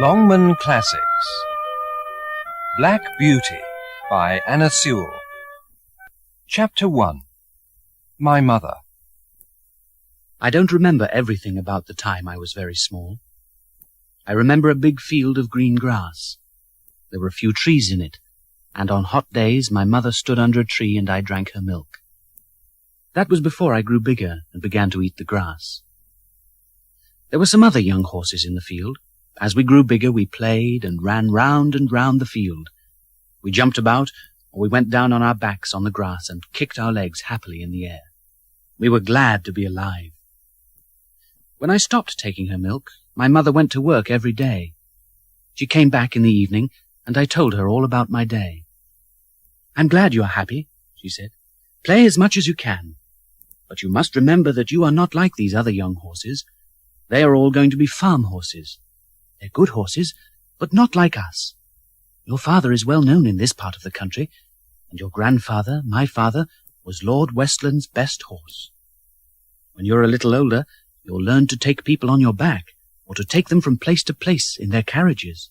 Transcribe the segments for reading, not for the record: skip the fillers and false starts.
Longman Classics. Black Beauty by Anna Sewell. Chapter 1. My Mother. I don't remember everything about the time I was very small. I remember a big field of green grass. There were a few trees in it, and on hot days my mother stood under a tree and I drank her milk. That was before I grew bigger and began to eat the grass. There were some other young horses in the field. As we grew bigger, we played and ran round and round the field. We jumped about, or we went down on our backs on the grass and kicked our legs happily in the air. We were glad to be alive. When I stopped taking her milk, my mother went to work every day. She came back in the evening, and I told her all about my day. "I'm glad you are happy," she said. "Play as much as you can. But you must remember that you are not like these other young horses. They are all going to be farm horses. They're good horses, but not like us. Your father is well known in this part of the country, and your grandfather, my father, was Lord Westland's best horse. When you're a little older, you'll learn to take people on your back, or to take them from place to place in their carriages."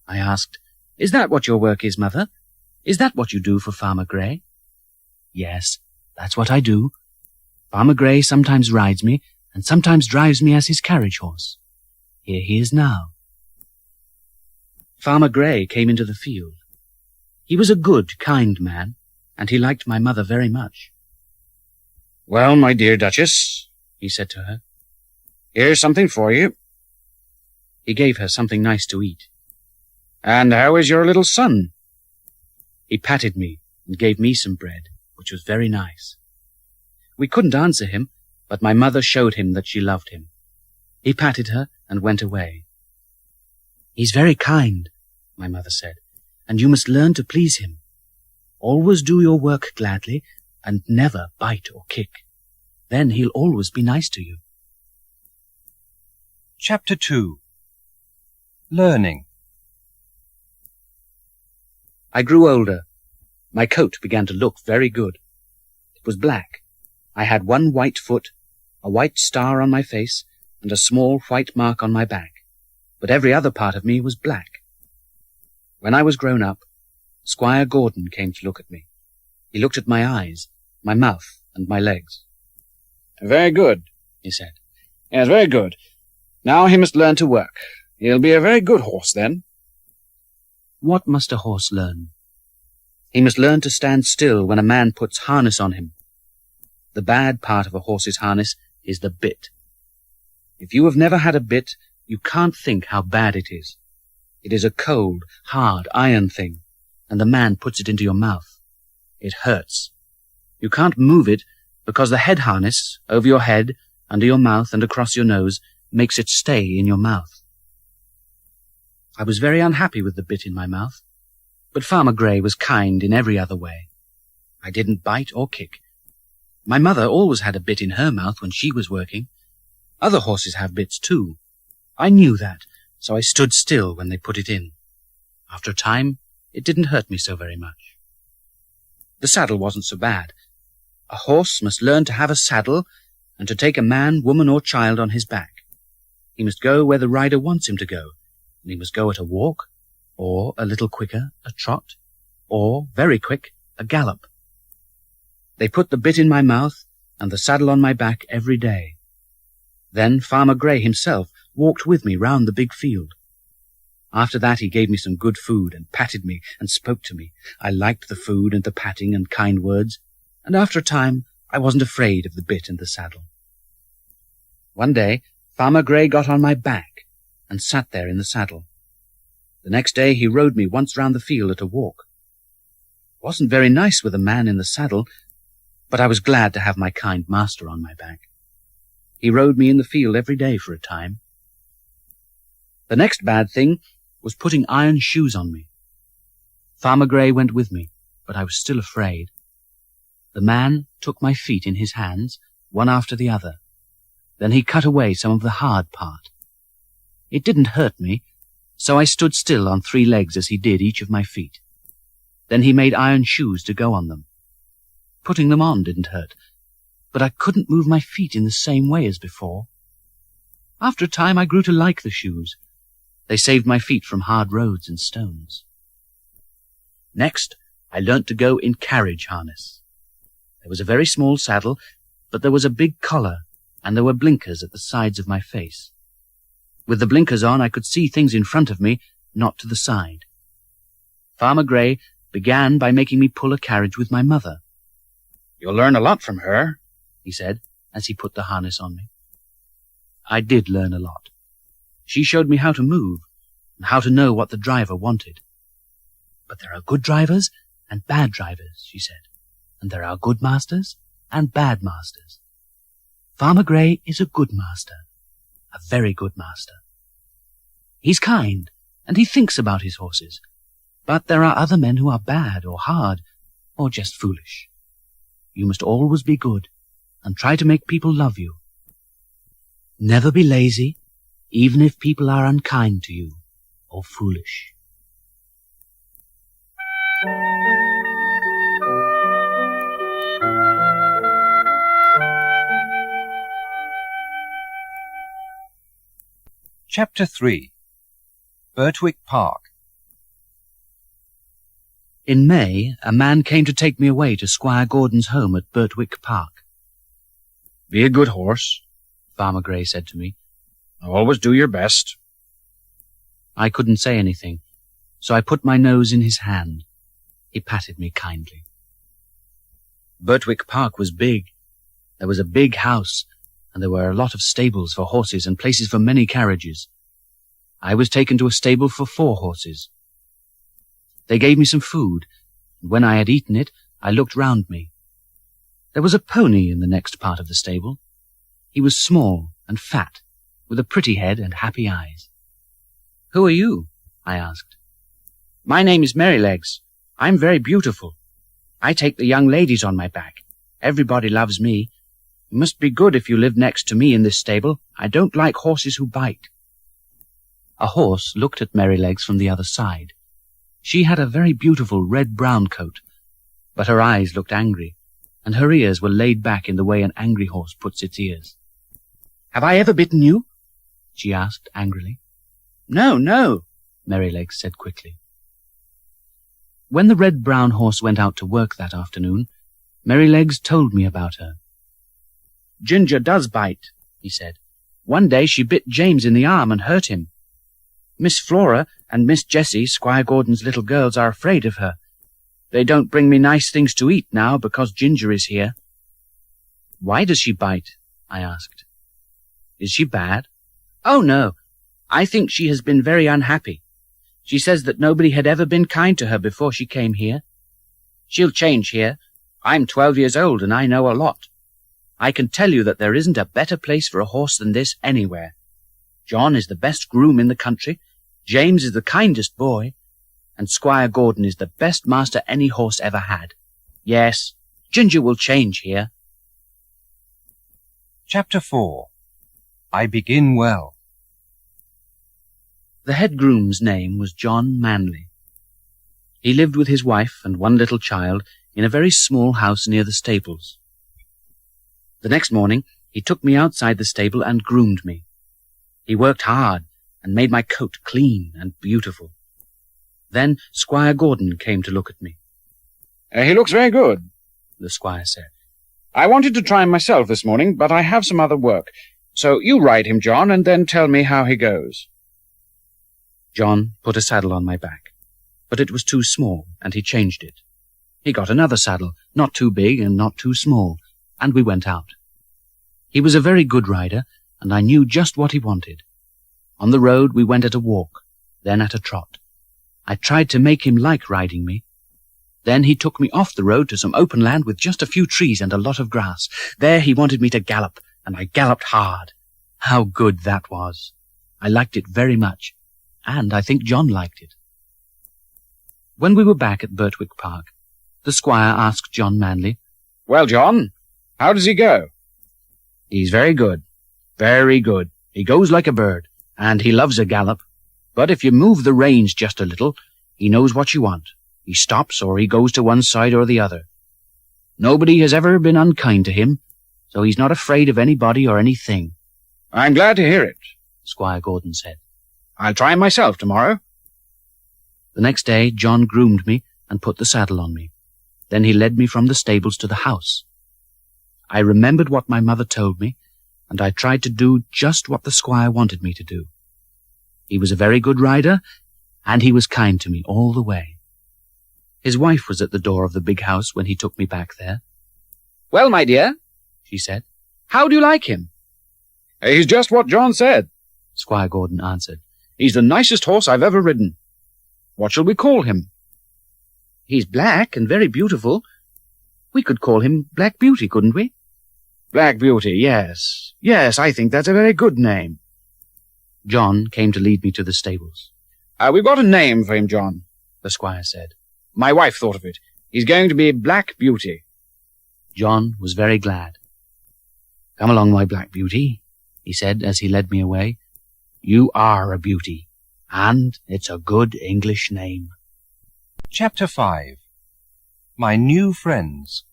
I asked, "Is that what your work is, Mother? Is that what you do for Farmer Grey?" "Yes, that's what I do. Farmer Grey sometimes rides me, and sometimes drives me as his carriage horse. Here he is now." Farmer Grey came into the field. He was a good, kind man, and he liked my mother very much. "Well, my dear Duchess," he said to her, "here's something for you." He gave her something nice to eat. "And how is your little son?" He patted me and gave me some bread, which was very nice. We couldn't answer him, but my mother showed him that she loved him. He patted her and went away. "He's very kind," my mother said, "and you must learn to please him. Always do your work gladly, and never bite or kick. Then he'll always be nice to you." Chapter 2. Learning. I grew older. My coat began to look very good. It was black. I had one white foot, a white star on my face, and a small white mark on my back, but every other part of me was black. When I was grown up, Squire Gordon came to look at me. He looked at my eyes, my mouth, and my legs. "Very good," he said. "Yes, very good. Now he must learn to work. He'll be a very good horse then." What must a horse learn? He must learn to stand still when a man puts harness on him. The bad part of a horse's harness is the bit. If you have never had a bit, you can't think how bad it is. It is a cold, hard, iron thing, and the man puts it into your mouth. It hurts. You can't move it because the head harness, over your head, under your mouth, and across your nose, makes it stay in your mouth. I was very unhappy with the bit in my mouth, but Farmer Grey was kind in every other way. I didn't bite or kick. My mother always had a bit in her mouth when she was working. Other horses have bits too. I knew that, so I stood still when they put it in. After a time, it didn't hurt me so very much. The saddle wasn't so bad. A horse must learn to have a saddle and to take a man, woman, or child on his back. He must go where the rider wants him to go, and he must go at a walk, or a little quicker, a trot, or, very quick, a gallop. They put the bit in my mouth and the saddle on my back every day. Then Farmer Grey himself walked with me round the big field. After that he gave me some good food and patted me and spoke to me. I liked the food and the patting and kind words, and after a time I wasn't afraid of the bit and the saddle. One day Farmer Grey got on my back and sat there in the saddle. The next day he rode me once round the field at a walk. It wasn't very nice with a man in the saddle, but I was glad to have my kind master on my back. He rode me in the field every day for a time. The next bad thing was putting iron shoes on me. Farmer Grey went with me, but I was still afraid. The man took my feet in his hands, one after the other. Then he cut away some of the hard part. It didn't hurt me, so I stood still on 3 legs as he did each of my feet. Then he made iron shoes to go on them. Putting them on didn't hurt, but I couldn't move my feet in the same way as before. After a time I grew to like the shoes. They saved my feet from hard roads and stones. Next, I learnt to go in carriage harness. There was a very small saddle, but there was a big collar, and there were blinkers at the sides of my face. With the blinkers on, I could see things in front of me, not to the side. Farmer Grey began by making me pull a carriage with my mother. "You'll learn a lot from her," he said, as he put the harness on me. I did learn a lot. She showed me how to move, and how to know what the driver wanted. But there are good drivers and bad drivers, she said, and there are good masters and bad masters. Farmer Grey is a good master, a very good master. He's kind, and he thinks about his horses, but there are other men who are bad or hard or just foolish. You must always be good and try to make people love you. Never be lazy, even if people are unkind to you or foolish. Chapter 3 Burtwick Park. In May, a man came to take me away to Squire Gordon's home at Burtwick Park. "Be a good horse," Farmer Grey said to me. "Always do your best." I couldn't say anything, so I put my nose in his hand. He patted me kindly. Burtwick Park was big. There was a big house, and there were a lot of stables for horses and places for many carriages. I was taken to a stable for 4 horses. They gave me some food, and when I had eaten it, I looked round me. There was a pony in the next part of the stable. He was small and fat, with a pretty head and happy eyes. "Who are you?" I asked. "My name is Merrylegs. I'm very beautiful. I take the young ladies on my back. Everybody loves me. You must be good if you live next to me in this stable. I don't like horses who bite." A horse looked at Merrylegs from the other side. She had a very beautiful red-brown coat, but her eyes looked angry, and her ears were laid back in the way an angry horse puts its ears. "Have I ever bitten you?" she asked angrily. "No, no," Merrylegs said quickly. When the red-brown horse went out to work that afternoon, Merrylegs told me about her. "Ginger does bite," he said. "One day she bit James in the arm and hurt him. Miss Flora and Miss Jessie, Squire Gordon's little girls, are afraid of her. They don't bring me nice things to eat now because Ginger is here." "Why does she bite?" I asked. "Is she bad?" "Oh, no. I think she has been very unhappy. She says that nobody had ever been kind to her before she came here. She'll change here. I'm 12 years old and I know a lot. I can tell you that there isn't a better place for a horse than this anywhere. John is the best groom in the country, James is the kindest boy, and Squire Gordon is the best master any horse ever had. Yes, Ginger will change here." Chapter 4 I Begin Well. The head groom's name was John Manley. He lived with his wife and 1 little child in a very small house near the stables. The next morning he took me outside the stable and groomed me. He worked hard and made my coat clean and beautiful. Then Squire Gordon came to look at me. "He looks very good," the squire said. "I wanted to try him myself this morning, but I have some other work. So you ride him, John, and then tell me how he goes." John put a saddle on my back, but it was too small, and he changed it. He got another saddle, not too big and not too small, and we went out. He was a very good rider, and I knew just what he wanted. On the road we went at a walk, then at a trot. I tried to make him like riding me. Then he took me off the road to some open land with just a few trees and a lot of grass. There he wanted me to gallop, and I galloped hard. How good that was! I liked it very much, and I think John liked it. When we were back at Burtwick Park, the squire asked John Manley, "Well, John, how does he go?" "He's very good, very good. He goes like a bird, and he loves a gallop. But if you move the reins just a little, he knows what you want. He stops or he goes to one side or the other. Nobody has ever been unkind to him, so he's not afraid of anybody or anything." "I'm glad to hear it," Squire Gordon said. I'll try him myself tomorrow. The next day John groomed me and put the saddle on me. Then he led me from the stables to the house. I remembered what my mother told me, and I tried to do just what the squire wanted me to do. He was a very good rider, and he was kind to me all the way. His wife was at the door of the big house when he took me back there. "Well, my dear," she said, "how do you like him?" "He's just what John said," Squire Gordon answered. "He's the nicest horse I've ever ridden. What shall we call him?" "He's black and very beautiful. We could call him Black Beauty, couldn't we?" "Black Beauty, yes. Yes, I think that's a very good name." John came to lead me to the stables. "We've got a name for him, John," the squire said. "My wife thought of it. He's going to be Black Beauty." John was very glad. "Come along, my Black Beauty," he said as he led me away. "You are a beauty, and it's a good English name." Chapter 5. My New Friends.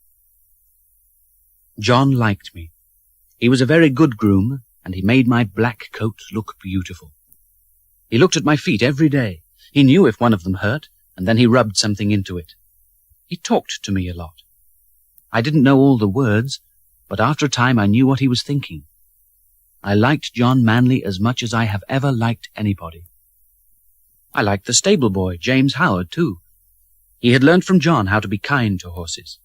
John liked me. He was a very good groom, and he made my black coat look beautiful. He looked at my feet every day. He knew if one of them hurt, and then he rubbed something into it. He talked to me a lot. I didn't know all the words, but after a time I knew what he was thinking. I liked John Manley as much as I have ever liked anybody. I liked the stable boy, James Howard, too. He had learned from John how to be kind to horses.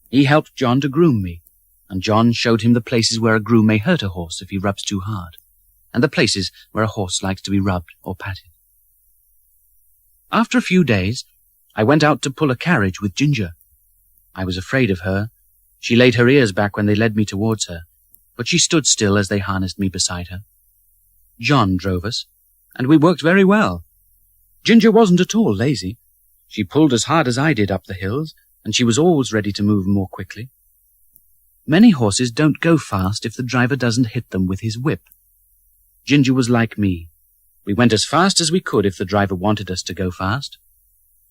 He helped John to groom me, and John showed him the places where a groom may hurt a horse if he rubs too hard, and the places where a horse likes to be rubbed or patted. After a few days, I went out to pull a carriage with Ginger. I was afraid of her. She laid her ears back when they led me towards her, but she stood still as they harnessed me beside her. John drove us, and we worked very well. Ginger wasn't at all lazy. She pulled as hard as I did up the hills, and she was always ready to move more quickly. Many horses don't go fast if the driver doesn't hit them with his whip. Ginger was like me. We went as fast as we could if the driver wanted us to go fast.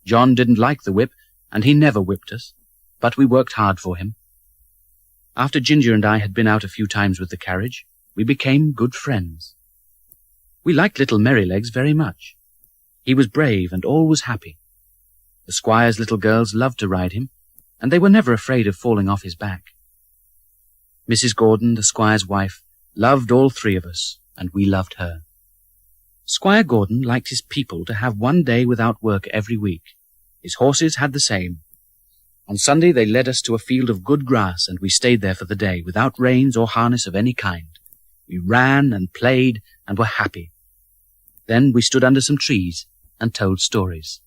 John didn't like the whip, and he never whipped us, but we worked hard for him. After Ginger and I had been out a few times with the carriage, we became good friends. We liked little Merrylegs very much. He was brave and always happy. The squire's little girls loved to ride him, and they were never afraid of falling off his back. Mrs. Gordon, the squire's wife, loved all three of us, and we loved her. Squire Gordon liked his people to have one day without work every week. His horses had the same. On Sunday they led us to a field of good grass, and we stayed there for the day, without reins or harness of any kind. We ran and played and were happy. Then we stood under some trees and told stories.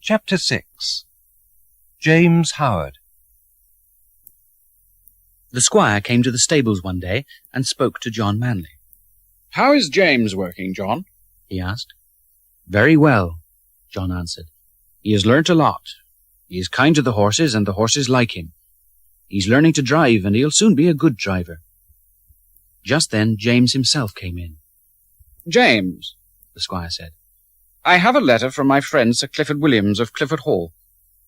Chapter 6. James Howard. The squire came to the stables one day and spoke to John Manley. "How is James working, John?" he asked. "Very well," John answered. "He has learnt a lot. He is kind to the horses, and the horses like him. He's learning to drive, and he'll soon be a good driver." Just then James himself came in. "James," the squire said, "I have a letter from my friend Sir Clifford Williams of Clifford Hall.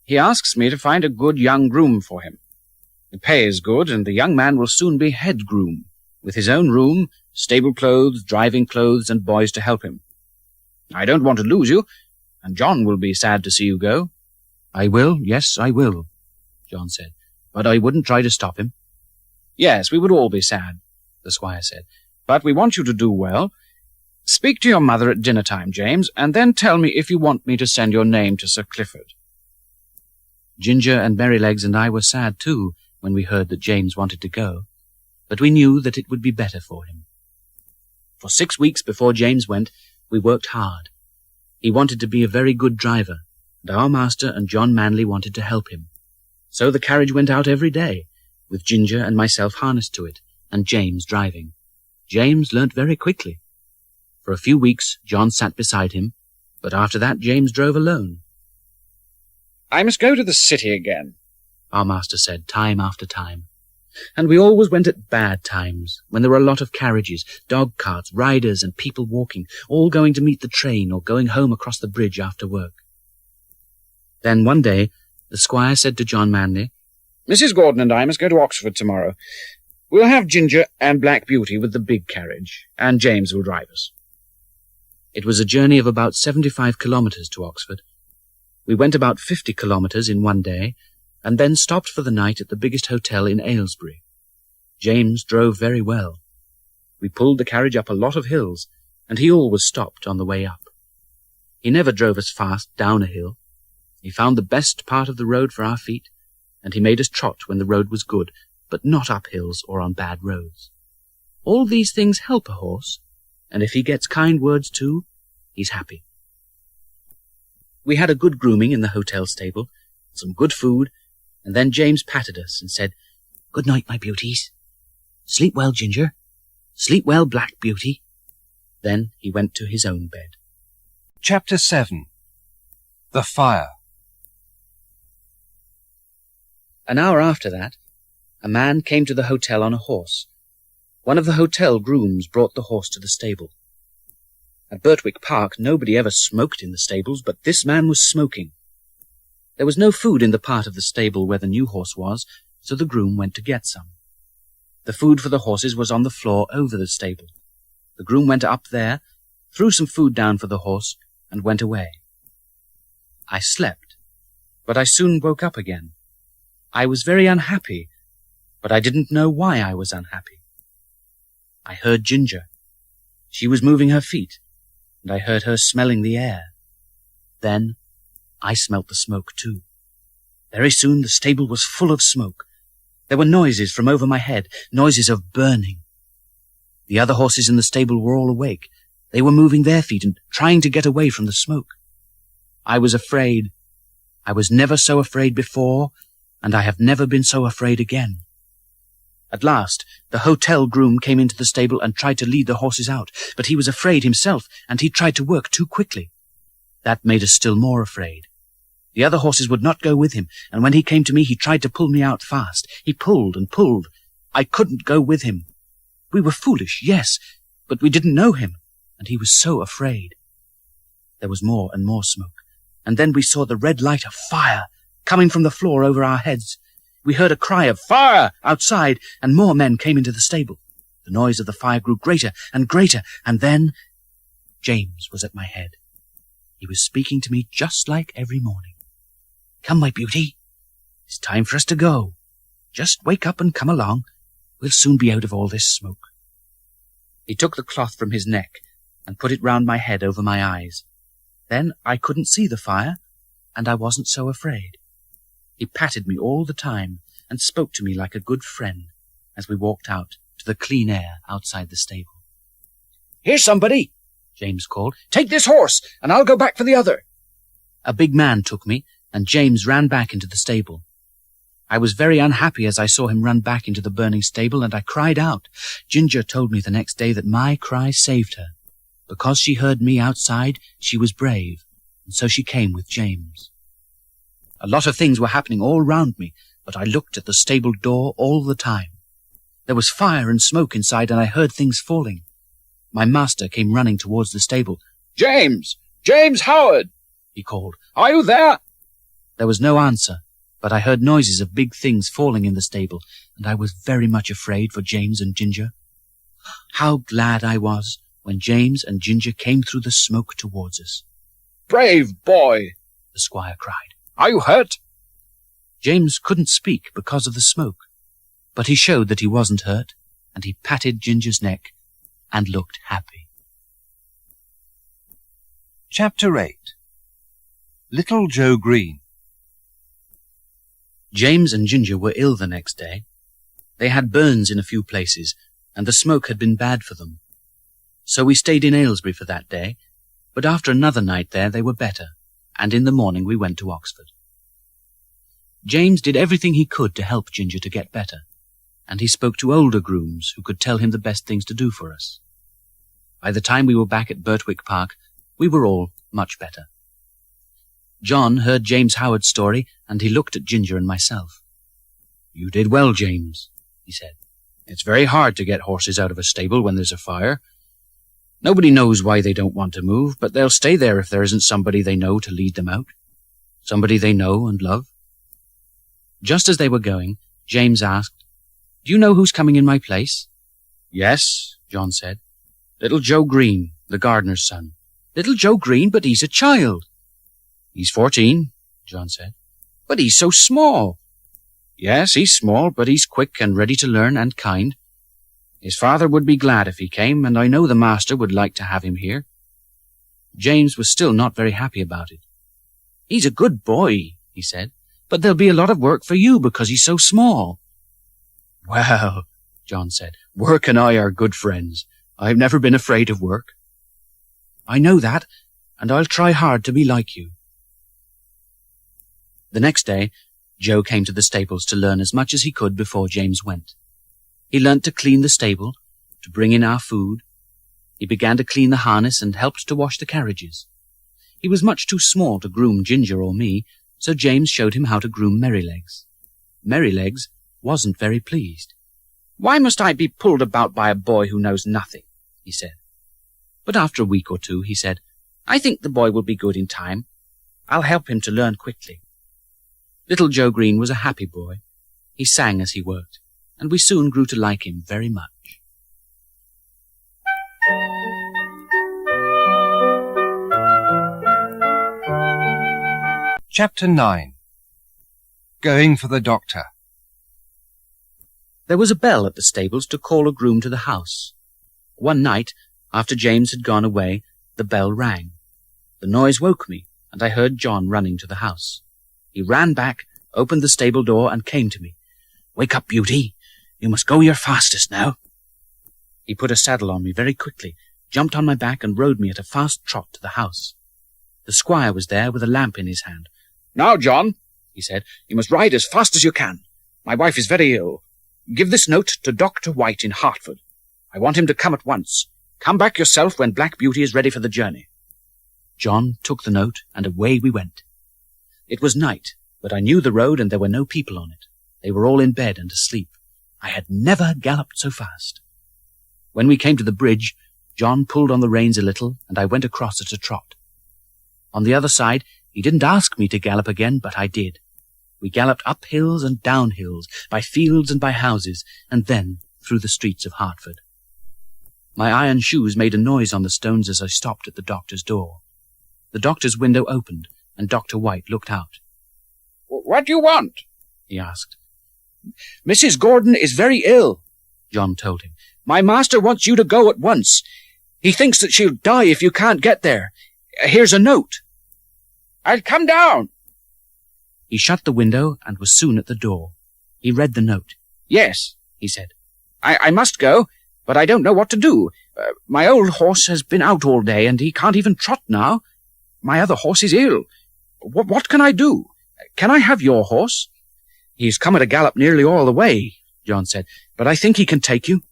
He asks me to find a good young groom for him. The pay is good, and the young man will soon be head groom, with his own room, stable clothes, driving clothes, and boys to help him. I don't want to lose you, and John will be sad to see you go." "I will, yes, I will," John said, "but I wouldn't try to stop him." "Yes, we would all be sad," the squire said, "but we want you to do well. Speak to your mother at dinner time, James, and then tell me if you want me to send your name to Sir Clifford." Ginger and Merrylegs and I were sad too when we heard that James wanted to go, but we knew that it would be better for him. For 6 weeks before James went, we worked hard. He wanted to be a very good driver, and our master and John Manley wanted to help him. So the carriage went out every day, with Ginger and myself harnessed to it, and James driving. James learnt very quickly. For a few weeks John sat beside him, but after that James drove alone. "I must go to the city again," our master said time after time. And we always went at bad times, when there were a lot of carriages, dog carts, riders, and people walking, all going to meet the train or going home across the bridge after work. Then one day the squire said to John Manley, "Mrs. Gordon and I must go to Oxford tomorrow. We'll have Ginger and Black Beauty with the big carriage, and James will drive us." It was a journey of about 75 kilometres to Oxford. We went about 50 kilometres in one day, and then stopped for the night at the biggest hotel in Aylesbury. James drove very well. We pulled the carriage up a lot of hills, and he always stopped on the way up. He never drove us fast down a hill. He found the best part of the road for our feet, and he made us trot when the road was good, but not up hills or on bad roads. All these things help a horse, and if he gets kind words too, he's happy. We had a good grooming in the hotel stable, some good food, and then James patted us and said, "Good night, my beauties. Sleep well, Ginger. Sleep well, Black Beauty." Then he went to his own bed. Chapter 7. The Fire. An hour after that, a man came to the hotel on a horse. One of the hotel grooms brought the horse to the stable. At Burtwick Park, nobody ever smoked in the stables, but this man was smoking. There was no food in the part of the stable where the new horse was, so the groom went to get some. The food for the horses was on the floor over the stable. The groom went up there, threw some food down for the horse, and went away. I slept, but I soon woke up again. I was very unhappy, but I didn't know why I was unhappy. I heard Ginger. She was moving her feet, and I heard her smelling the air. Then I smelt the smoke too. Very soon the stable was full of smoke. There were noises from over my head, noises of burning. The other horses in the stable were all awake. They were moving their feet and trying to get away from the smoke. I was afraid. I was never so afraid before, and I have never been so afraid again. At last, the hotel groom came into the stable and tried to lead the horses out, but he was afraid himself, and he tried to work too quickly. That made us still more afraid. The other horses would not go with him, and when he came to me, he tried to pull me out fast. He pulled and pulled. I couldn't go with him. We were foolish, yes, but we didn't know him, and he was so afraid. There was more and more smoke, and then we saw the red light of fire coming from the floor over our heads. We heard a cry of "Fire!" outside, and more men came into the stable. The noise of the fire grew greater and greater, and then James was at my head. He was speaking to me just like every morning. "Come, my beauty. It's time for us to go. Just wake up and come along. We'll soon be out of all this smoke." He took the cloth from his neck and put it round my head over my eyes. Then I couldn't see the fire, and I wasn't so afraid. He patted me all the time and spoke to me like a good friend as we walked out to the clean air outside the stable. "Here's somebody," James called. "Take this horse, and I'll go back for the other." A big man took me, and James ran back into the stable. I was very unhappy as I saw him run back into the burning stable, and I cried out. Ginger told me the next day that my cry saved her. Because she heard me outside, she was brave, and so she came with James. A lot of things were happening all round me, but I looked at the stable door all the time. There was fire and smoke inside, and I heard things falling. My master came running towards the stable. "James! James Howard!" he called. "Are you there?" There was no answer, but I heard noises of big things falling in the stable, and I was very much afraid for James and Ginger. How glad I was when James and Ginger came through the smoke towards us. "Brave boy!" the squire cried. "Are you hurt?" James couldn't speak because of the smoke, but he showed that he wasn't hurt, and he patted Ginger's neck and looked happy. Chapter 8. Little Joe Green. James and Ginger were ill the next day. They had burns in a few places, and the smoke had been bad for them. So we stayed in Aylesbury for that day, but after another night there they were better, and in the morning we went to Oxford. James did everything he could to help Ginger to get better, and he spoke to older grooms who could tell him the best things to do for us. By the time we were back at Burtwick Park, we were all much better. John heard James Howard's story, and he looked at Ginger and myself. "You did well, James," he said. "It's very hard to get horses out of a stable when there's a fire. Nobody knows why they don't want to move, but they'll stay there if there isn't somebody they know to lead them out. Somebody they know and love? Just as they were going, James asked, "Do you know who's coming in my place?" "Yes," John said. "Little Joe Green, the gardener's son." "Little Joe Green, but he's a child." "He's 14, John said. "But he's so small." "Yes, he's small, but he's quick and ready to learn and kind. His father would be glad if he came, and I know the master would like to have him here." James was still not very happy about it. "He's a good boy," he said, "but there'll be a lot of work for you because he's so small." "Well," John said, "work and I are good friends. I've never been afraid of work." "I know that, and I'll try hard to be like you." The next day, Joe came to the stables to learn as much as he could before James went. He learnt to clean the stable, to bring in our food. He began to clean the harness and helped to wash the carriages. He was much too small to groom Ginger or me, so James showed him how to groom Merrylegs. Merrylegs wasn't very pleased. "Why must I be pulled about by a boy who knows nothing?" he said. But after a week or two he said, "I think the boy will be good in time. I'll help him to learn quickly." Little Joe Green was a happy boy. He sang as he worked, and we soon grew to like him very much. Chapter 9. Going for the Doctor. There was a bell at the stables to call a groom to the house. One night, after James had gone away, the bell rang. The noise woke me, and I heard John running to the house. He ran back, opened the stable door, and came to me. "Wake up, Beauty. You must go your fastest now." He put a saddle on me very quickly, jumped on my back, and rode me at a fast trot to the house. The squire was there with a lamp in his hand. "Now, John," he said, "you must ride as fast as you can. My wife is very ill. Give this note to Dr. White in Hertford. I want him to come at once. Come back yourself when Black Beauty is ready for the journey." John took the note, and away we went. It was night, but I knew the road, and there were no people on it. They were all in bed and asleep. I had never galloped so fast. When we came to the bridge, John pulled on the reins a little, and I went across at a trot. On the other side, he didn't ask me to gallop again, but I did. We galloped up hills and down hills, by fields and by houses, and then through the streets of Hertford. My iron shoes made a noise on the stones as I stopped at the doctor's door. The doctor's window opened, and Dr. White looked out. "What do you want?" he asked. "Mrs. Gordon is very ill," John told him. "My master wants you to go at once. He thinks that she'll die if you can't get there. Here's a note." "I'll come down." He shut the window and was soon at the door. He read the note. "Yes," he said. I must go, but I don't know what to do. My old horse has been out all day, and he can't even trot now. My other horse is ill. What can I do? Can I have your horse?" "He's come at a gallop nearly all the way," John said, "but I think he can take you."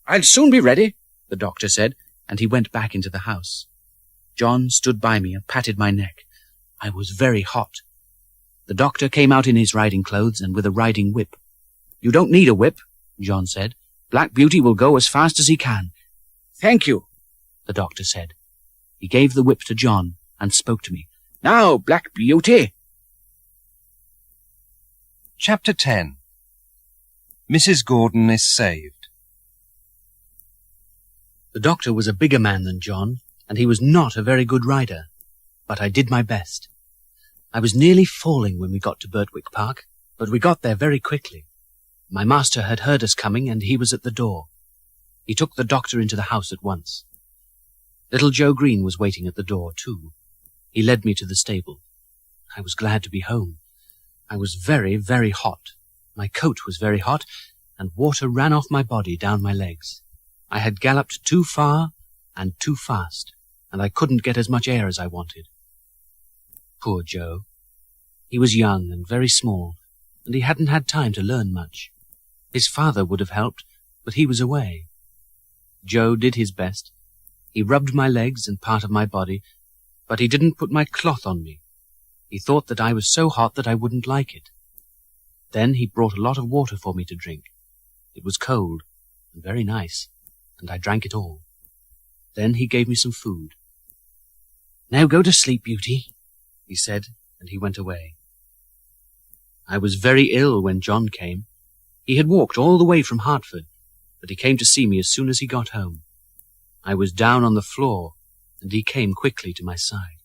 "I'll soon be ready," the doctor said, and he went back into the house. John stood by me and patted my neck. I was very hot. The doctor came out in his riding clothes and with a riding whip. "You don't need a whip," John said. "Black Beauty will go as fast as he can." "Thank you," the doctor said. He gave the whip to John and spoke to me. "Now, Black Beauty." Chapter 10. Mrs. Gordon is saved. The doctor was a bigger man than John, and he was not a very good rider, but I did my best. I was nearly falling when we got to Burtwick Park, but we got there very quickly. My master had heard us coming, and he was at the door. He took the doctor into the house at once. Little Joe Green was waiting at the door, too. He led me to the stable. I was glad to be home. I was very, very hot. My coat was very hot, and water ran off my body down my legs. I had galloped too far and too fast, and I couldn't get as much air as I wanted. Poor Joe. He was young and very small, and he hadn't had time to learn much. His father would have helped, but he was away. Joe did his best. He rubbed my legs and part of my body, but he didn't put my cloth on me. He thought that I was so hot that I wouldn't like it. Then he brought a lot of water for me to drink. It was cold and very nice, and I drank it all. Then he gave me some food. "Now go to sleep, Beauty," he said, and he went away. I was very ill when John came. He had walked all the way from Hertford, but he came to see me as soon as he got home. I was down on the floor, and he came quickly to my side.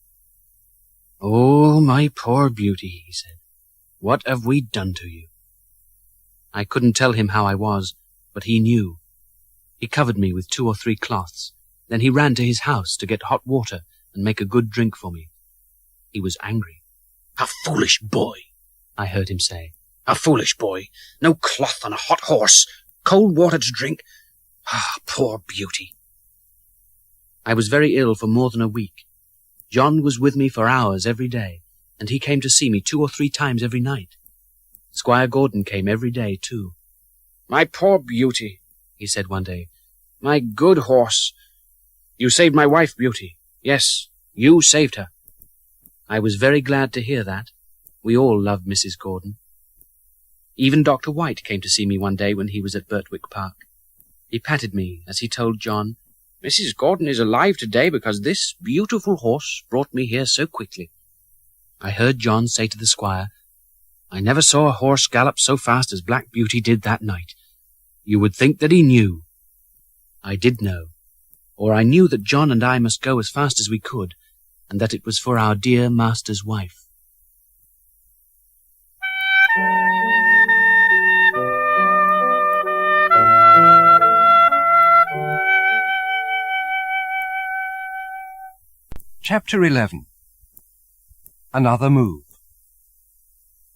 "Oh, my poor beauty," he said, "what have we done to you?" I couldn't tell him how I was, but he knew. He covered me with 2 or 3 cloths. Then he ran to his house to get hot water and make a good drink for me. He was angry. "A foolish boy," I heard him say. "A foolish boy. No cloth on a hot horse. Cold water to drink. Ah, poor beauty." I was very ill for more than a week. John was with me for hours every day, and he came to see me 2 or 3 times every night. Squire Gordon came every day, too. "My poor beauty," he said one day. "My good horse. You saved my wife, Beauty. Yes, you saved her." I was very glad to hear that. We all loved Mrs. Gordon. Even Dr. White came to see me one day when he was at Burtwick Park. He patted me as he told John, "Mrs. Gordon is alive today because this beautiful horse brought me here so quickly." I heard John say to the squire, "I never saw a horse gallop so fast as Black Beauty did that night. You would think that he knew." I did know, or I knew that John and I must go as fast as we could, and that it was for our dear master's wife. Chapter 11. Another Move.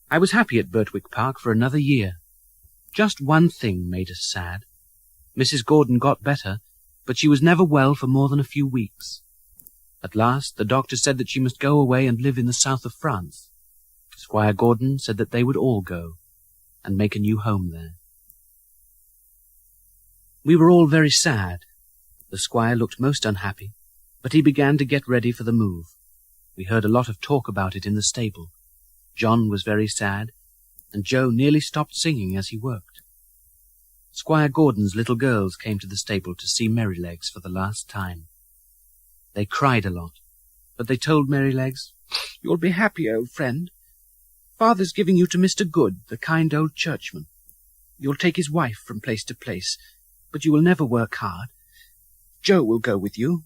I was happy at Burtwick Park for another year. Just one thing made us sad. Mrs. Gordon got better, but she was never well for more than a few weeks. At last the doctor said that she must go away and live in the south of France. Squire Gordon said that they would all go, and make a new home there. We were all very sad. The squire looked most unhappy, but he began to get ready for the move. We heard a lot of talk about it in the stable. John was very sad, and Joe nearly stopped singing as he worked. Squire Gordon's little girls came to the stable to see Merrylegs for the last time. They cried a lot, but they told Merrylegs, "You'll be happy, old friend. Father's giving you to Mr. Good, the kind old churchman. You'll take his wife from place to place, but you will never work hard. Joe will go with you.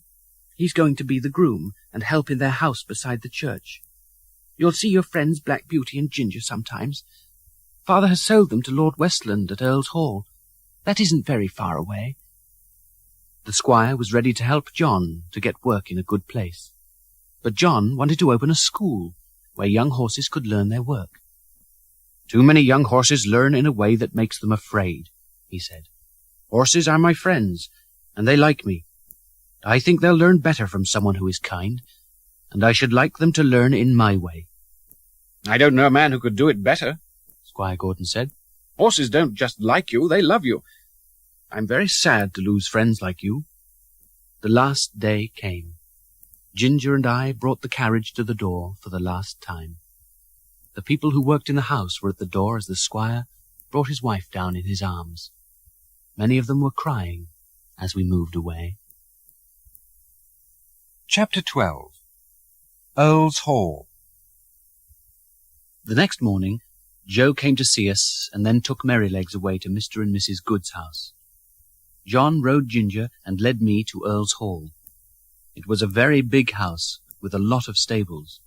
He's going to be the groom and help in their house beside the church. You'll see your friends Black Beauty and Ginger sometimes. Father has sold them to Lord Westland at Earls Hall. That isn't very far away." The squire was ready to help John to get work in a good place. But John wanted to open a school where young horses could learn their work. "Too many young horses learn in a way that makes them afraid," he said. "Horses are my friends, and they like me. I think they'll learn better from someone who is kind, and I should like them to learn in my way." "I don't know a man who could do it better," Squire Gordon said. "Horses don't just like you, they love you." "I'm very sad to lose friends like you." The last day came. Ginger and I brought the carriage to the door for the last time. The people who worked in the house were at the door as the squire brought his wife down in his arms. Many of them were crying as we moved away. Chapter 12. Earls Hall. The next morning, Joe came to see us and then took Merrylegs away to Mr. and Mrs. Good's house. John rode Ginger and led me to Earls Hall. It was a very big house with a lot of stables.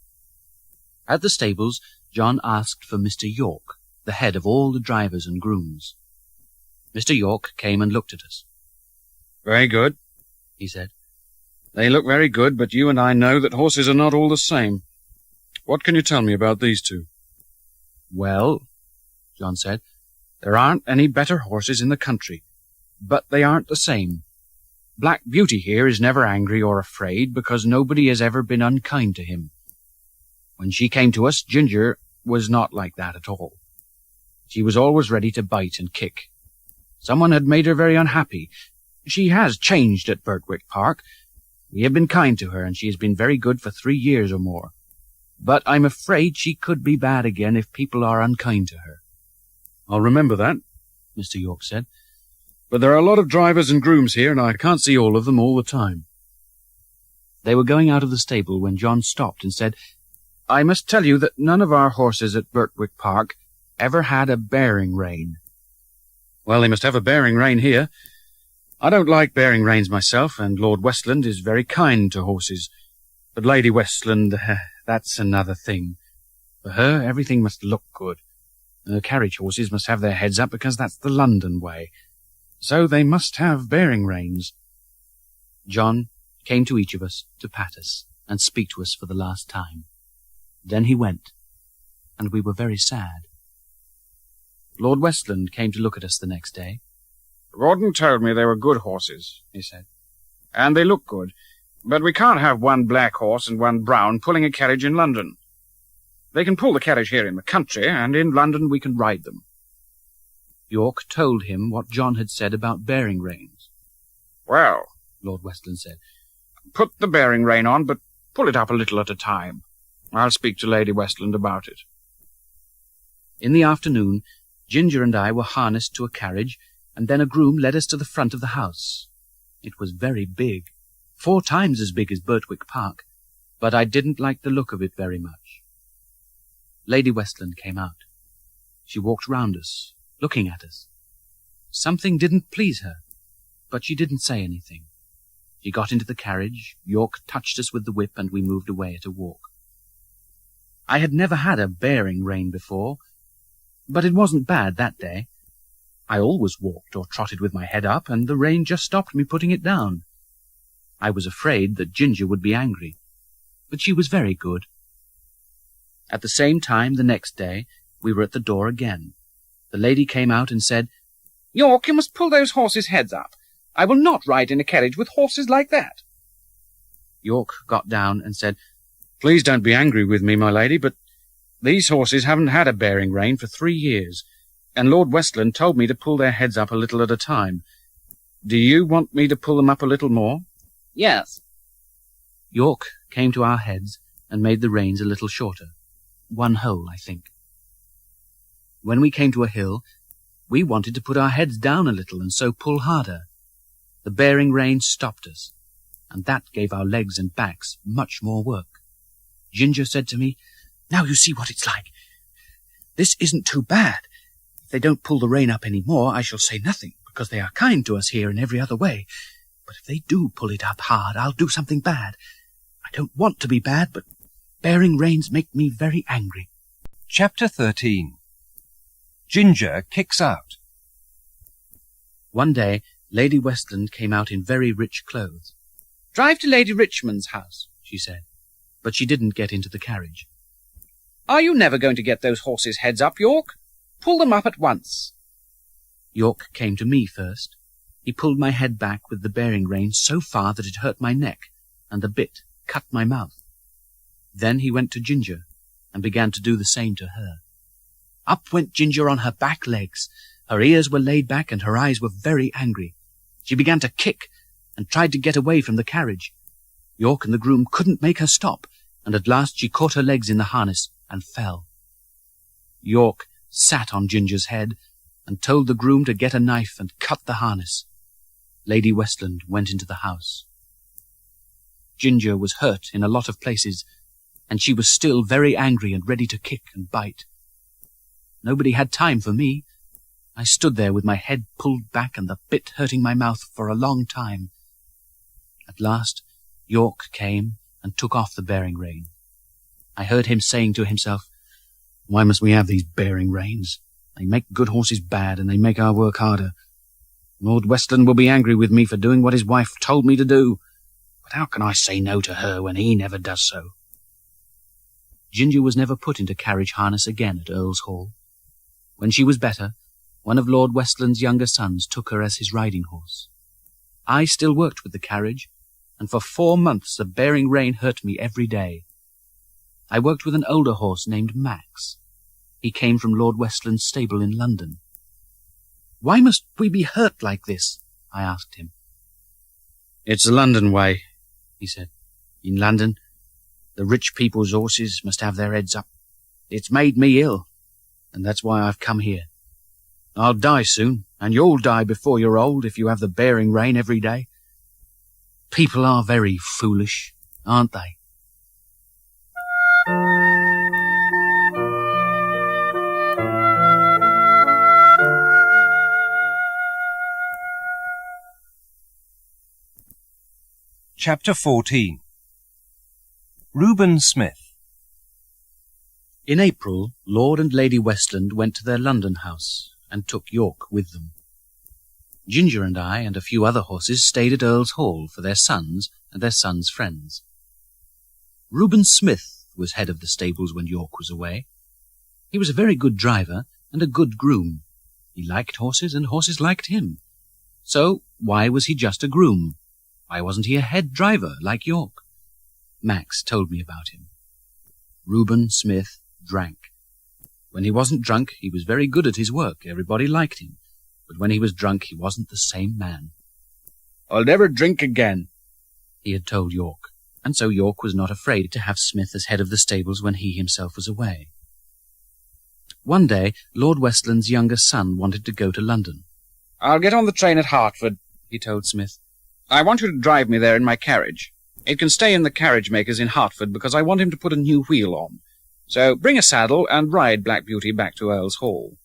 At the stables, John asked for Mr. York, the head of all the drivers and grooms. Mr. York came and looked at us. "Very good," he said. "They look very good, but you and I know that horses are not all the same. What can you tell me about these two?" "Well," John said, "there aren't any better horses in the country, but they aren't the same. Black Beauty here is never angry or afraid because nobody has ever been unkind to him. When she came to us, Ginger was not like that at all. She was always ready to bite and kick. Someone had made her very unhappy. She has changed at Burtwick Park. We have been kind to her, and she has been very good for 3 years or more. But I'm afraid she could be bad again if people are unkind to her." "I'll remember that," Mr. York said. "But there are a lot of drivers and grooms here, and I can't see all of them all the time." They were going out of the stable when John stopped and said, I must tell you that none of our horses at Burtwick Park ever had a bearing rein. Well, they must have a bearing rein here. I don't like bearing reins myself, and Lord Westland is very kind to horses. But Lady Westland, that's another thing. For her, everything must look good. Her carriage horses must have their heads up because that's the London way. So they must have bearing reins. John came to each of us to pat us and speak to us for the last time. Then he went, and we were very sad. Lord Westland came to look at us the next day. Gordon told me they were good horses, he said. And they look good. But we can't have one black horse and one brown pulling a carriage in London. They can pull the carriage here in the country, and in London we can ride them. York told him what John had said about bearing reins. Well, Lord Westland said, put the bearing rein on, but pull it up a little at a time. I'll speak to Lady Westland about it. In the afternoon, Ginger and I were harnessed to a carriage, and then a groom led us to the front of the house. It was very big, 4 times as big as Burtwick Park, but I didn't like the look of it very much. Lady Westland came out. She walked round us, looking at us. Something didn't please her, but she didn't say anything. She got into the carriage, York touched us with the whip, and we moved away at a walk. I had never had a bearing rein before, but it wasn't bad that day. I always walked or trotted with my head up, and the rein just stopped me putting it down. I was afraid that Ginger would be angry, but she was very good. At the same time the next day, we were at the door again. The lady came out and said, York, you must pull those horses' heads up. I will not ride in a carriage with horses like that. York got down and said, Please don't be angry with me, my lady, but these horses haven't had a bearing rein for 3 years, and Lord Westland told me to pull their heads up a little at a time. Do you want me to pull them up a little more? Yes. York came to our heads and made the reins a little shorter. 1 hole, I think. When we came to a hill, we wanted to put our heads down a little and so pull harder. The bearing rein stopped us, and that gave our legs and backs much more work. Ginger said to me, Now you see what it's like. This isn't too bad. If they don't pull the rein up any more, I shall say nothing, because they are kind to us here in every other way. But if they do pull it up hard, I'll do something bad. I don't want to be bad, but bearing reins make me very angry. Chapter 13. Ginger kicks out. One day, Lady Westland came out in very rich clothes. Drive to Lady Richmond's house, she said, but she didn't get into the carriage. Are you never going to get those horses' heads up, York? Pull them up at once. York came to me first. He pulled my head back with the bearing rein so far that it hurt my neck, and the bit cut my mouth. Then he went to Ginger, and began to do the same to her. Up went Ginger on her back legs. Her ears were laid back, and her eyes were very angry. She began to kick, and tried to get away from the carriage. York and the groom couldn't make her stop, and at last she caught her legs in the harness and fell. York sat on Ginger's head, and told the groom to get a knife and cut the harness. Lady Westland went into the house. Ginger was hurt in a lot of places, and she was still very angry and ready to kick and bite. Nobody had time for me. I stood there with my head pulled back and the bit hurting my mouth for a long time. At last, York came and took off the bearing rein. I heard him saying to himself, Why must we have these bearing reins? They make good horses bad, and they make our work harder. Lord Westland will be angry with me for doing what his wife told me to do. But how can I say no to her when he never does so? Ginger was never put into carriage harness again at Earls Hall. When she was better, one of Lord Westland's younger sons took her as his riding horse. I still worked with the carriage, and for 4 months the bearing rein hurt me every day. I worked with an older horse named Max. He came from Lord Westland's stable in London. Why must we be hurt like this? I asked him. It's the London way, he said. In London, the rich people's horses must have their heads up. It's made me ill, and that's why I've come here. I'll die soon, and you'll die before you're old if you have the bearing rein every day. People are very foolish, aren't they? Chapter 14. Reuben Smith. In April, Lord and Lady Westland went to their London house, and took York with them. Ginger and I and a few other horses stayed at Earls Hall for their sons and their sons' friends. Reuben Smith was head of the stables when York was away. He was a very good driver and a good groom. He liked horses, and horses liked him. So why was he just a groom? Why wasn't he a head driver like York? Max told me about him. Reuben Smith drank. When he wasn't drunk, he was very good at his work. Everybody liked him. But when he was drunk, he wasn't the same man. "I'll never drink again," he had told York, and so York was not afraid to have Smith as head of the stables when he himself was away. One day, Lord Westland's younger son wanted to go to London. "I'll get on the train at Hertford," he told Smith. "I want you to drive me there in my carriage. It can stay in the carriage maker's in Hertford because I want him to put a new wheel on. So bring a saddle and ride Black Beauty back to Earls Hall."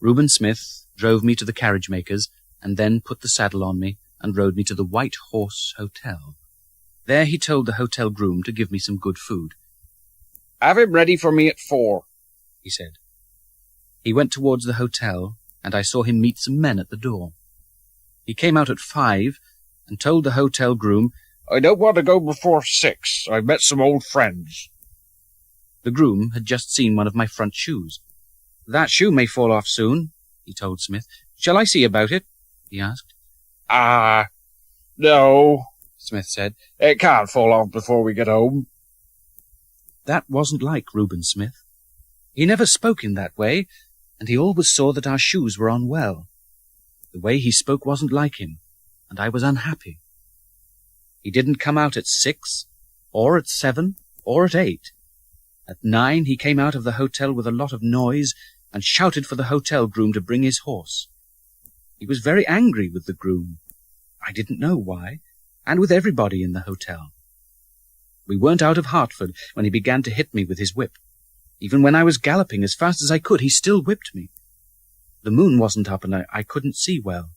Reuben Smith drove me to the carriage maker's, and then put the saddle on me and rode me to the White Horse Hotel. There he told the hotel groom to give me some good food. "Have him ready for me at 4, he said. He went towards the hotel, and I saw him meet some men at the door. He came out at 5 and told the hotel groom, "I don't want to go before 6. I've met some old friends." The groom had just seen one of my front shoes. "That shoe may fall off soon," he told Smith. "Shall I see about it?" he asked. No," Smith said. "It can't fall off before we get home." That wasn't like Reuben Smith. He never spoke in that way, and he always saw that our shoes were on well. The way he spoke wasn't like him, and I was unhappy. He didn't come out at 6, or at 7, or at 8. At 9 he came out of the hotel with a lot of noise and shouted for the hotel groom to bring his horse. He was very angry with the groom. I didn't know why, and with everybody in the hotel. We weren't out of Hertford when he began to hit me with his whip. Even when I was galloping as fast as I could, he still whipped me. The moon wasn't up, and I couldn't see well.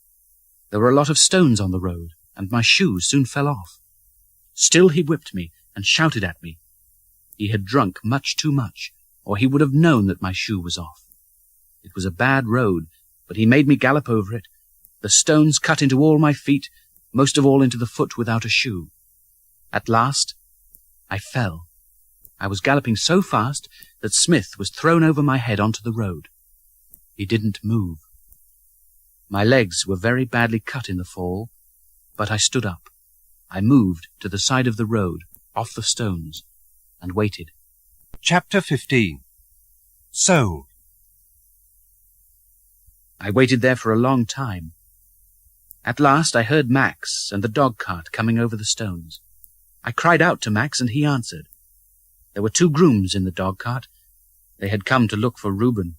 There were a lot of stones on the road, and my shoes soon fell off. Still he whipped me and shouted at me. He had drunk much too much, or he would have known that my shoe was off. It was a bad road, but he made me gallop over it. The stones cut into all my feet, most of all into the foot without a shoe. At last, I fell. I was galloping so fast that Smith was thrown over my head onto the road. He didn't move. My legs were very badly cut in the fall, but I stood up. I moved to the side of the road, off the stones, and waited. Chapter 15. Sold. I waited there for a long time. At last I heard Max and the dog-cart coming over the stones. I cried out to Max, and he answered. There were 2 grooms in the dog-cart. They had come to look for Reuben.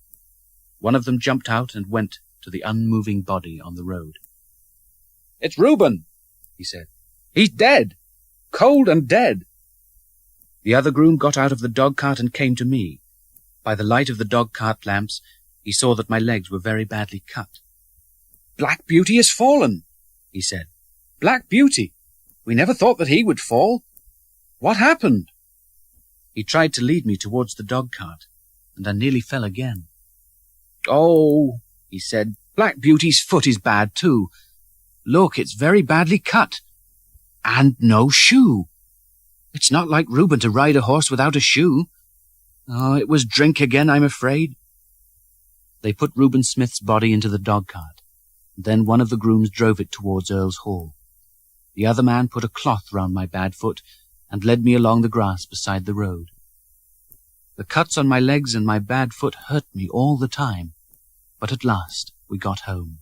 One of them jumped out and went to the unmoving body on the road. "It's Reuben," he said. "He's dead. Cold and dead." The other groom got out of the dog-cart and came to me. By the light of the dog-cart lamps, he saw that my legs were very badly cut. "Black Beauty has fallen," he said. "Black Beauty. We never thought that he would fall. What happened?" He tried to lead me towards the dog-cart, and I nearly fell again. "Oh," he said, "Black Beauty's foot is bad too. Look, it's very badly cut. And no shoe. It's not like Reuben to ride a horse without a shoe. Oh, it was drink again, I'm afraid." They put Reuben Smith's body into the dog-cart. Then one of the grooms drove it towards Earls Hall. The other man put a cloth round my bad foot and led me along the grass beside the road. The cuts on my legs and my bad foot hurt me all the time, but at last we got home.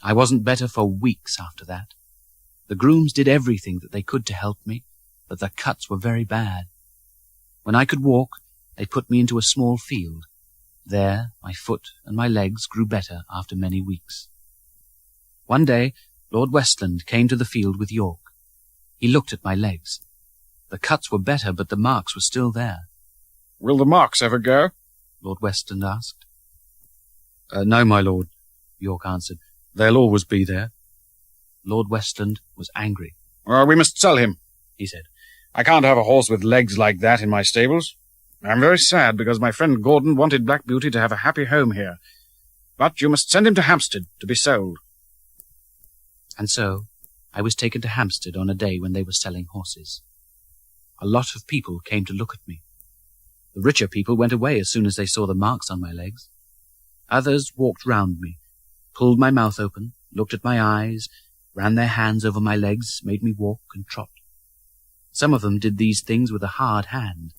I wasn't better for weeks after that. The grooms did everything that they could to help me, but the cuts were very bad. When I could walk, they put me into a small field. There my foot and my legs grew better after many weeks. One day, Lord Westland came to the field with York. He looked at my legs. The cuts were better, but the marks were still there. "Will the marks ever go?" Lord Westland asked. No, my lord, York answered. They'll always be there. Lord Westland was angry. Well, we must sell him, he said. I can't have a horse with legs like that in my stables. I'm very sad because my friend Gordon wanted Black Beauty to have a happy home here. But you must send him to Hampstead to be sold. And so I was taken to Hampstead on a day when they were selling horses. A lot of people came to look at me. The richer people went away as soon as they saw the marks on my legs. Others walked round me, pulled my mouth open, looked at my eyes, ran their hands over my legs, made me walk and trot. Some of them did these things with a hard hand.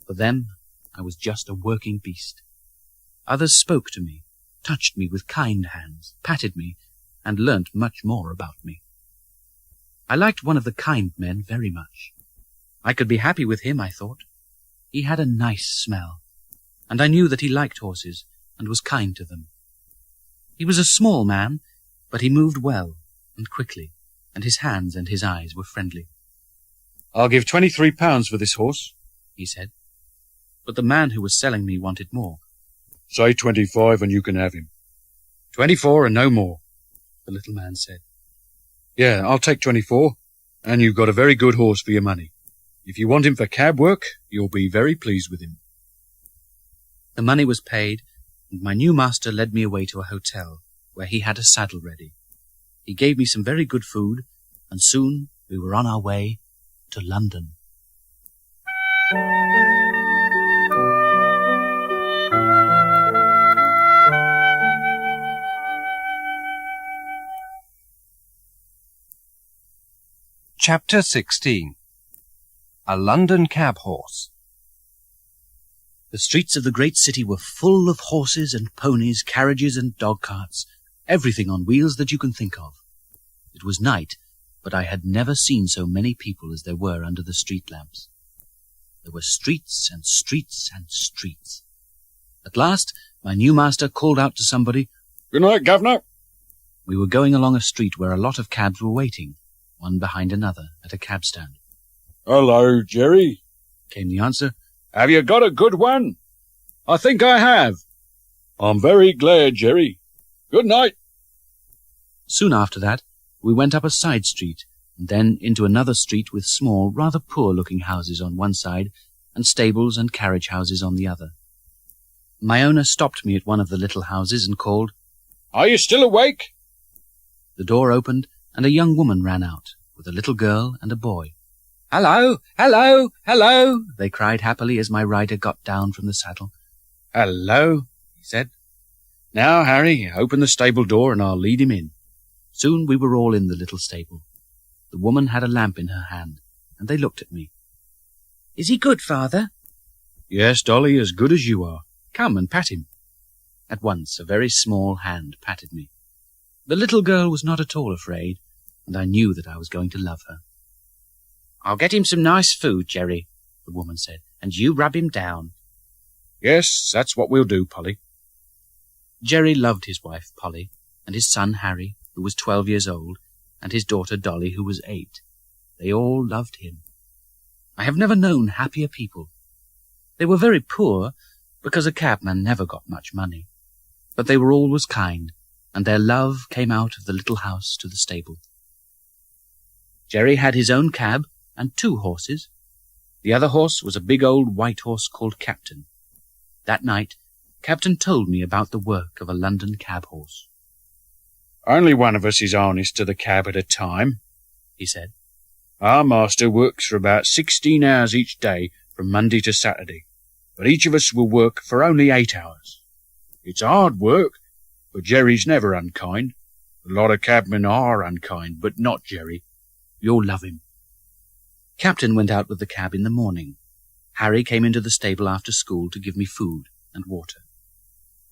For them, I was just a working beast. Others spoke to me, touched me with kind hands, patted me, and learnt much more about me. I liked one of the kind men very much. I could be happy with him, I thought. He had a nice smell, and I knew that he liked horses and was kind to them. He was a small man, but he moved well and quickly, and his hands and his eyes were friendly. "I'll give £23 for this horse," he said. But the man who was selling me wanted more. "Say 25 and you can have him." 24 and no more, the little man said. "Yeah, I'll take 24, and you've got a very good horse for your money. If you want him for cab work, you'll be very pleased with him." The money was paid, and my new master led me away to a hotel, where he had a saddle ready. He gave me some very good food, and soon we were on our way to London. Chapter 16. A London Cab Horse. The streets of the great city were full of horses and ponies, carriages and dog-carts, everything on wheels that you can think of. It was night, but I had never seen so many people as there were under the street lamps. There were streets and streets and streets. At last, my new master called out to somebody, "Good night, governor." We were going along a street where a lot of cabs were waiting, one behind another, at a cab stand. "Hello, Jerry," came the answer. "Have you got a good one?" "I think I have." "I'm very glad, Jerry. "Good night." Soon after that, we went up a side street, and then into another street with small, rather poor-looking houses on one side, and stables and carriage houses on the other. My owner stopped me at one of the little houses and called, "Are you still awake?" The door opened, and a young woman ran out, with a little girl and a boy. "Hello, hello, hello," they cried happily as my rider got down from the saddle. "Hello," he said. "Now, Harry, open the stable door and I'll lead him in." Soon we were all in the little stable. The woman had a lamp in her hand, and they looked at me. "Is he good, father?" "Yes, Dolly, as good as you are. Come and pat him." At once a very small hand patted me. The little girl was not at all afraid, and I knew that I was going to love her. "I'll get him some nice food, Jerry," the woman said, "and you rub him down." "Yes, that's what we'll do, Polly." Jerry loved his wife, Polly, and his son, Harry, who was 12 years old, and his daughter, Dolly, who was 8. They all loved him. I have never known happier people. They were very poor, because a cabman never got much money. But they were always kind, and their love came out of the little house to the stable. Jerry had his own cab and 2 horses. The other horse was a big old white horse called Captain. That night, Captain told me about the work of a London cab horse. "Only one of us is harnessed to the cab at a time," he said. "Our master works for about 16 hours each day from Monday to Saturday, but each of us will work for only 8 hours. It's hard work, but Jerry's never unkind. A lot of cabmen are unkind, but not Jerry. You'll love him." Captain went out with the cab in the morning. Harry came into the stable after school to give me food and water.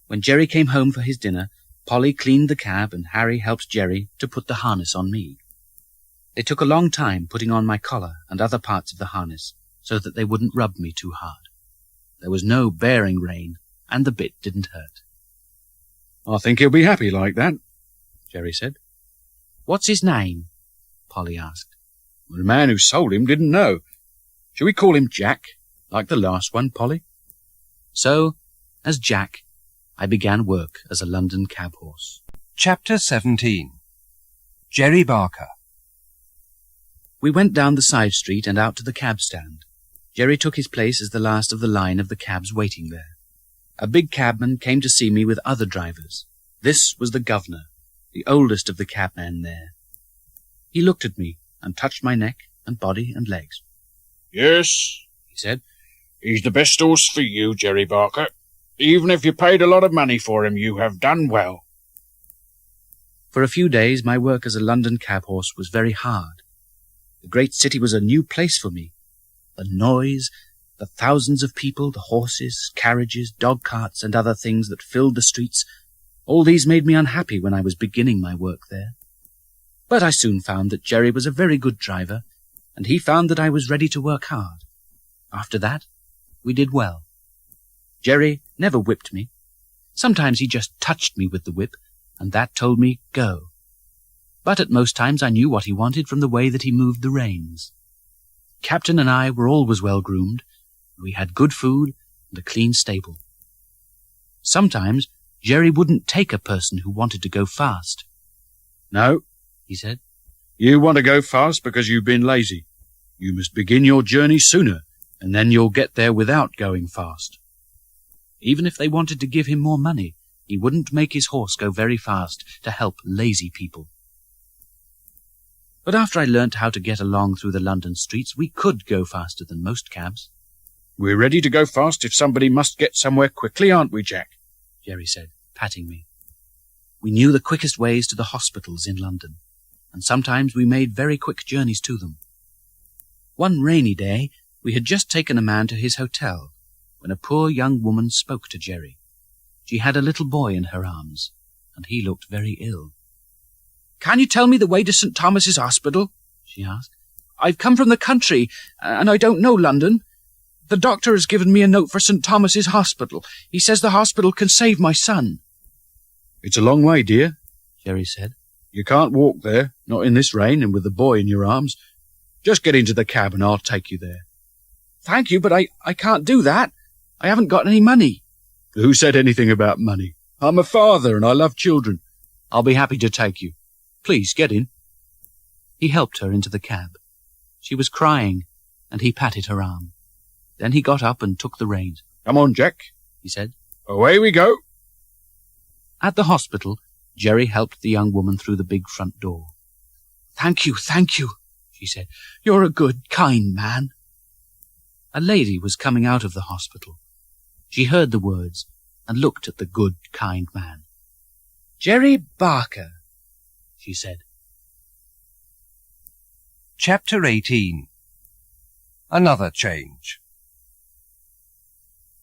When Jerry came home for his dinner, Polly cleaned the cab and Harry helped Jerry to put the harness on me. They took a long time putting on my collar and other parts of the harness so that they wouldn't rub me too hard. There was no bearing rein, and the bit didn't hurt. "I think he'll be happy like that," Jerry said. "What's his name?" Polly asked. "The man who sold him didn't know. Shall we call him Jack, like the last one, Polly?" So, as Jack, I began work as a London cab horse. Chapter 17. Jerry Barker. We went down the side street and out to the cab stand. Jerry took his place as the last of the line of the cabs waiting there. A big cabman came to see me with other drivers. This was the governor, the oldest of the cabmen there. He looked at me and touched my neck and body and legs. Yes, He said, he's the best horse for you, Jerry Barker. Even if you paid a lot of money for him, you have done well. For a few days my work as a London cab horse was very hard. The great city was a new place for me. The noise, the thousands of people, the horses, carriages, dog carts, and other things that filled the streets, all these made me unhappy when I was beginning my work there. But I soon found that Jerry was a very good driver, and he found that I was ready to work hard. After that, we did well. Jerry never whipped me. Sometimes he just touched me with the whip, and that told me, go. But at most times I knew what he wanted from the way that he moved the reins. Captain and I were always well groomed, and we had good food and a clean stable. Sometimes Jerry wouldn't take a person who wanted to go fast. No, He said, you want to go fast because you've been lazy. You must begin your journey sooner, and then you'll get there without going fast. even if they wanted to give him more money, he wouldn't make his horse go very fast to help lazy people. But after I learnt how to get along through the London streets, we could go faster than most cabs. We're ready to go fast if somebody must get somewhere quickly, aren't we, Jack? Jerry said, patting me. We knew the quickest ways to the hospitals in London, and sometimes we made very quick journeys to them. One rainy day, we had just taken a man to his hotel, when a poor young woman spoke to Jerry. She had a little boy in her arms, and he looked very ill. "Can you tell me the way to St. Thomas's Hospital?" she asked. "I've come from the country, and I don't know London. The doctor has given me a note for St. Thomas's Hospital. He says the hospital can save my son." It's a long way, dear, Jerry said. You can't walk there, not in this rain and with the boy in your arms. Just get into the cab and I'll take you there. "Thank you, but I can't do that. I haven't got any money." Who said anything about money? I'm a father and I love children. "I'll be happy to take you. Please, get in." He helped her into the cab. She was crying, and he patted her arm. Then he got up and took the reins. Come on, Jack, He said. away we go. At the hospital, Jerry helped the young woman through the big front door. Thank you, she said. "You're a good, kind man." A lady was coming out of the hospital. She heard the words and looked at the good, kind man. "Jerry Barker," she said. Chapter 18. Another change.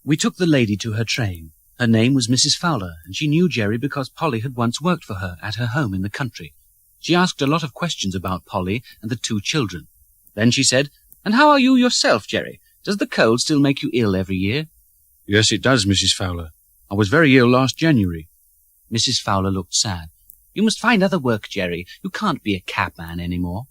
We took the lady to her train. Her name was Mrs. Fowler, and she knew Jerry because Polly had once worked for her at her home in the country. She asked a lot of questions about Polly and the two children. Then she said, "And how are you yourself, Jerry? Does the cold still make you ill every year?" Yes, it does, Mrs. Fowler. I was very ill last January. Mrs. Fowler looked sad. "You must find other work, Jerry. You can't be a cabman any more."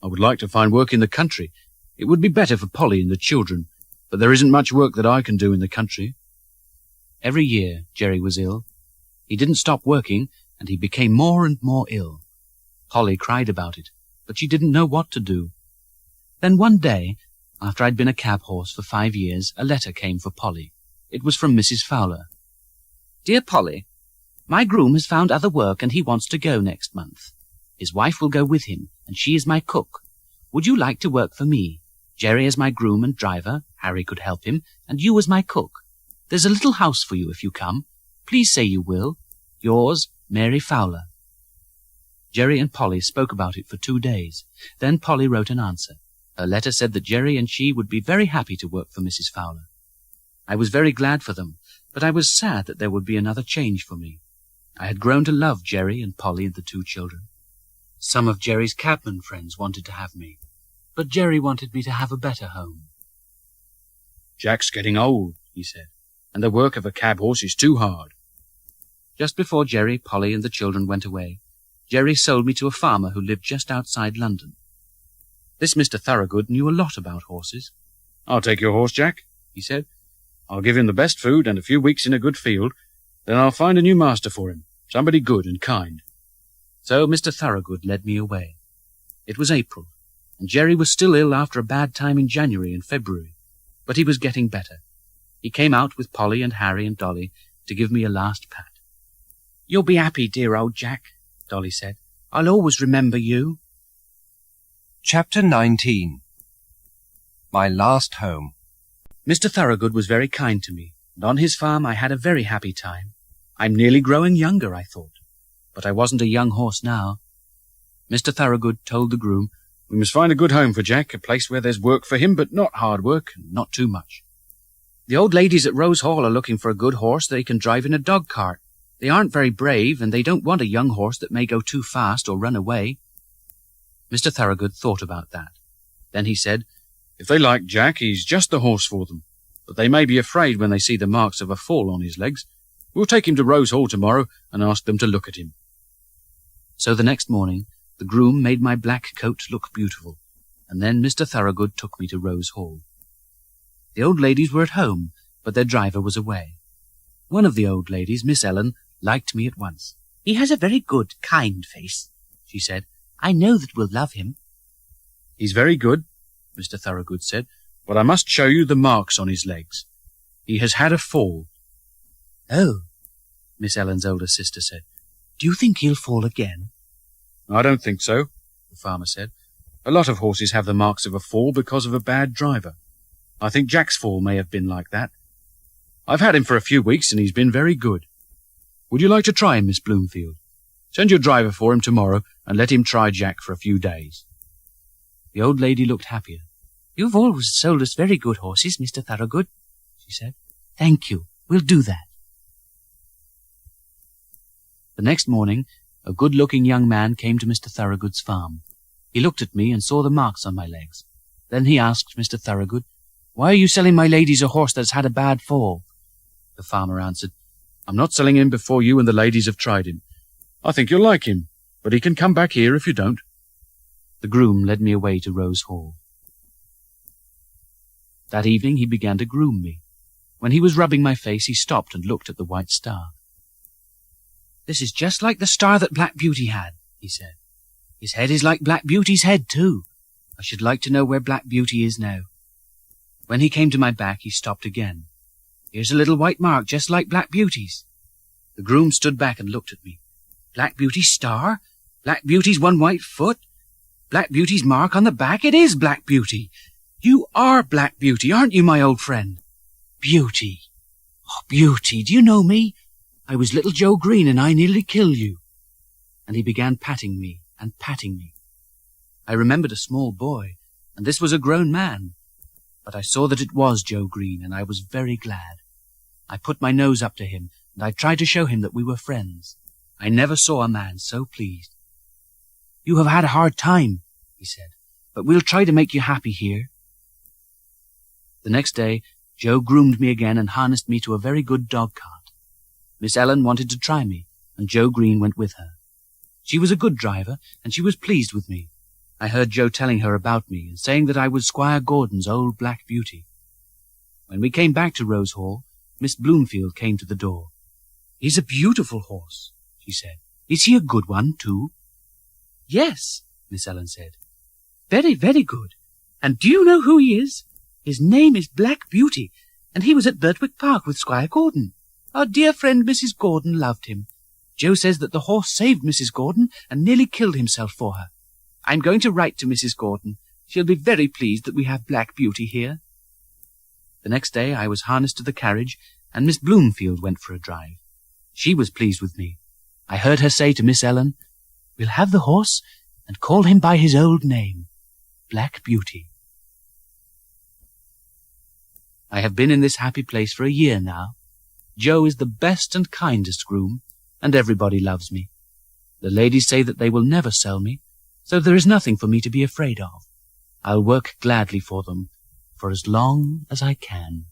I would like to find work in the country. It would be better for Polly and the children, but there isn't much work that I can do in the country. Every year Jerry was ill. He didn't stop working, and he became more and more ill. Polly cried about it, but she didn't know what to do. Then one day, after I'd been a cab horse for 5 years, a letter came for Polly. It was from Mrs. Fowler. "Dear Polly, my groom has found other work and he wants to go next month. His wife will go with him, and she is my cook. Would you like to work for me? Jerry as my groom and driver, Harry could help him, and you as my cook. There's a little house for you if you come. Please say you will. Yours, Mary Fowler." Jerry and Polly spoke about it for 2 days. Then Polly wrote an answer. Her letter said that Jerry and she would be very happy to work for Mrs. Fowler. I was very glad for them, but I was sad that there would be another change for me. I had grown to love Jerry and Polly and the two children. Some of Jerry's cabman friends wanted to have me, but Jerry wanted me to have a better home. Jack's getting old, he said, and the work of a cab horse is too hard. Just before Jerry, Polly, and the children went away, Jerry sold me to a farmer who lived just outside London. This Mr. Thorogood knew a lot about horses. I'll take your horse, Jack, he said. I'll give him the best food and a few weeks in a good field. Then I'll find a new master for him, somebody good and kind. So Mr. Thorogood led me away. It was April, and Jerry was still ill after a bad time in January and February, but he was getting better. He came out with Polly and Harry and Dolly to give me a last pat. "You'll be happy, dear old Jack," Dolly said. "I'll always remember you." Chapter 19. My last home. Mr. Thorogood was very kind to me, and on his farm I had a very happy time. I'm nearly growing younger, I thought, but I wasn't a young horse now. Mr. Thorogood told the groom, "We must find a good home for Jack, a place where there's work for him, but not hard work, and not too much." "The old ladies at Rose Hall are looking for a good horse they can drive in a dog cart. They aren't very brave, and they don't want a young horse that may go too fast or run away." Mr. Thorogood thought about that. Then he said, "If they like Jack, he's just the horse for them, but they may be afraid when they see the marks of a fall on his legs. We'll take him to Rose Hall tomorrow and ask them to look at him." So the next morning, the groom made my black coat look beautiful, and then Mr. Thorogood took me to Rose Hall. The old ladies were at home, but their driver was away. One of the old ladies, Miss Ellen, liked me at once. "He has a very good, kind face," she said. "I know that we'll love him." "He's very good," Mr. Thorogood said, "but I must show you the marks on his legs. He has had a fall." "Oh," Miss Ellen's older sister said. "Do you think he'll fall again?" "I don't think so," the farmer said. "A lot of horses have the marks of a fall because of a bad driver. I think Jack's fall may have been like that. I've had him for a few weeks, and he's been very good. Would you like to try him, Miss Bloomfield? Send your driver for him tomorrow, and let him try Jack for a few days." The old lady looked happier. "You've always sold us very good horses, Mr. Thorogood," she said. "Thank you. We'll do that." The next morning, a good-looking young man came to Mr. Thorogood's farm. He looked at me and saw the marks on my legs. Then he asked Mr. Thorogood, "Why are you selling my ladies a horse that's had a bad fall?" The farmer answered, "I'm not selling him before you and the ladies have tried him. I think you'll like him, but he can come back here if you don't." The groom led me away to Rose Hall. That evening he began to groom me. When he was rubbing my face, he stopped and looked at the white star. "This is just like the star that Black Beauty had," he said. "His head is like Black Beauty's head, too. I should like to know where Black Beauty is now." When he came to my back, he stopped again. "Here's a little white mark just like Black Beauty's." The groom stood back and looked at me. "Black Beauty's star? Black Beauty's one white foot? Black Beauty's mark on the back? It is Black Beauty. You are Black Beauty, aren't you, my old friend? Beauty. Oh, Beauty, do you know me? I was little Joe Green, and I nearly killed you." And he began patting me and patting me. I remembered a small boy, and this was a grown man. But I saw that it was Joe Green, and I was very glad. I put my nose up to him, and I tried to show him that we were friends. I never saw a man so pleased. "You have had a hard time," he said, "but we'll try to make you happy here." The next day, Joe groomed me again and harnessed me to a very good dog cart. Miss Ellen wanted to try me, and Joe Green went with her. She was a good driver, and she was pleased with me. I heard Joe telling her about me and saying that I was Squire Gordon's old Black Beauty. When we came back to Rose Hall, Miss Bloomfield came to the door. "He's a beautiful horse," she said. "Is he a good one, too?" "Yes," Miss Ellen said. "Very, very good. And do you know who he is? His name is Black Beauty, and he was at Burtwick Park with Squire Gordon. Our dear friend Mrs. Gordon loved him. Joe says that the horse saved Mrs. Gordon and nearly killed himself for her. I'm going to write to Mrs. Gordon. She'll be very pleased that we have Black Beauty here." The next day I was harnessed to the carriage, and Miss Bloomfield went for a drive. She was pleased with me. I heard her say to Miss Ellen, "We'll have the horse and call him by his old name, Black Beauty." I have been in this happy place for a year now. Joe is the best and kindest groom, and everybody loves me. The ladies say that they will never sell me, so there is nothing for me to be afraid of. I'll work gladly for them for as long as I can.